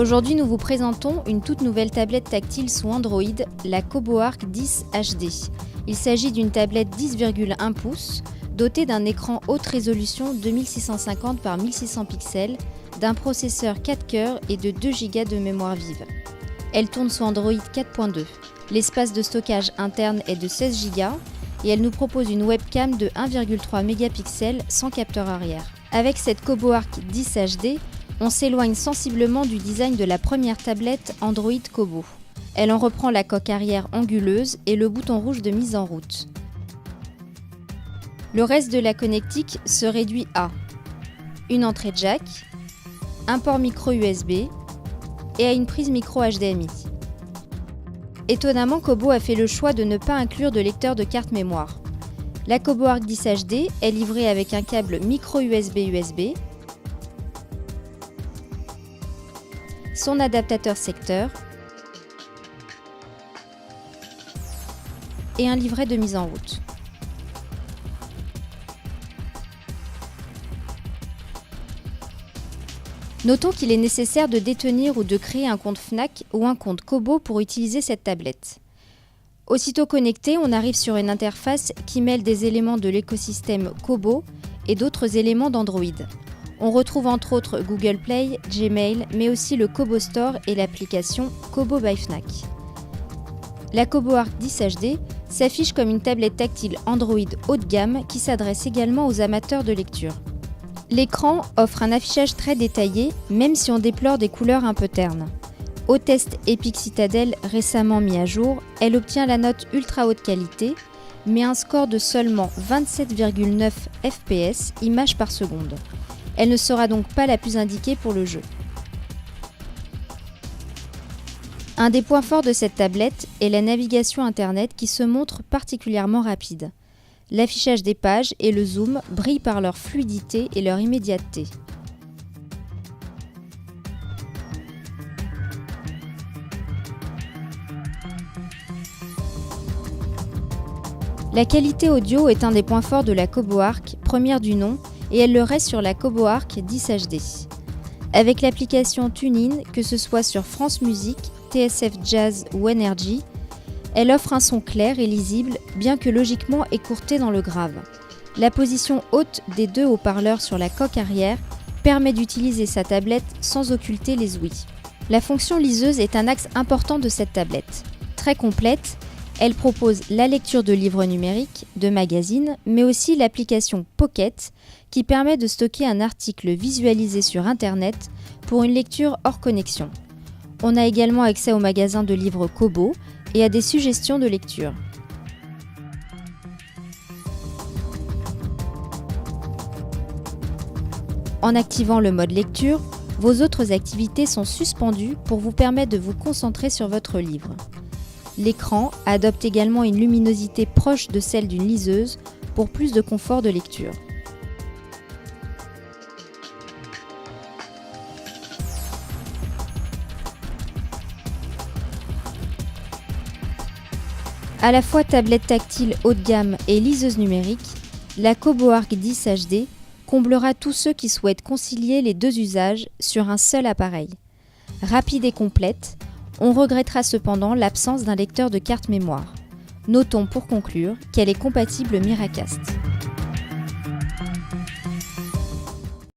Aujourd'hui, nous vous présentons une toute nouvelle tablette tactile sous Android, la CoboArc 10 HD. Il s'agit d'une tablette 10,1 pouces, dotée d'un écran haute résolution 2650 par 1600 pixels, d'un processeur 4 cœurs et de 2 Go de mémoire vive. Elle tourne sous Android 4.2. L'espace de stockage interne est de 16 Go et elle nous propose une webcam de 1,3 mégapixels sans capteur arrière. Avec cette CoboArc 10 HD, on s'éloigne sensiblement du design de la première tablette Android Kobo. Elle en reprend la coque arrière anguleuse et le bouton rouge de mise en route. Le reste de la connectique se réduit à une entrée jack, un port micro USB et à une prise micro HDMI. Étonnamment, Kobo a fait le choix de ne pas inclure de lecteur de carte mémoire. La CoboArc 10 HD est livrée avec un câble micro USB-USB, son adaptateur secteur et un livret de mise en route. Notons qu'il est nécessaire de détenir ou de créer un compte Fnac ou un compte Kobo pour utiliser cette tablette. Aussitôt connecté, on arrive sur une interface qui mêle des éléments de l'écosystème Kobo et d'autres éléments d'Android. On retrouve entre autres Google Play, Gmail, mais aussi le Kobo Store et l'application Kobo by Fnac. La CoboArc 10 HD s'affiche comme une tablette tactile Android haut de gamme qui s'adresse également aux amateurs de lecture. L'écran offre un affichage très détaillé, même si on déplore des couleurs un peu ternes. Au test Epic Citadel récemment mis à jour, elle obtient la note ultra haute qualité, mais un score de seulement 27,9 fps images par seconde. Elle ne sera donc pas la plus indiquée pour le jeu. Un des points forts de cette tablette est la navigation internet qui se montre particulièrement rapide. L'affichage des pages et le zoom brillent par leur fluidité et leur immédiateté. La qualité audio est un des points forts de la CoboArc, première du nom, et elle le reste sur la CoboArc 10 HD. Avec l'application TuneIn, que ce soit sur France Musique, TSF Jazz ou Energy, elle offre un son clair et lisible, bien que logiquement écourté dans le grave. La position haute des deux haut-parleurs sur la coque arrière permet d'utiliser sa tablette sans occulter les ouïes. La fonction liseuse est un axe important de cette tablette. Très complète, elle propose la lecture de livres numériques, de magazines, mais aussi l'application Pocket qui permet de stocker un article visualisé sur Internet pour une lecture hors connexion. On a également accès au magasin de livres Kobo et à des suggestions de lecture. En activant le mode lecture, vos autres activités sont suspendues pour vous permettre de vous concentrer sur votre livre. L'écran adopte également une luminosité proche de celle d'une liseuse pour plus de confort de lecture. À la fois tablette tactile haut de gamme et liseuse numérique, la CoboArc 10 HD comblera tous ceux qui souhaitent concilier les deux usages sur un seul appareil. Rapide et complète, on regrettera cependant l'absence d'un lecteur de carte mémoire. Notons pour conclure qu'elle est compatible Miracast.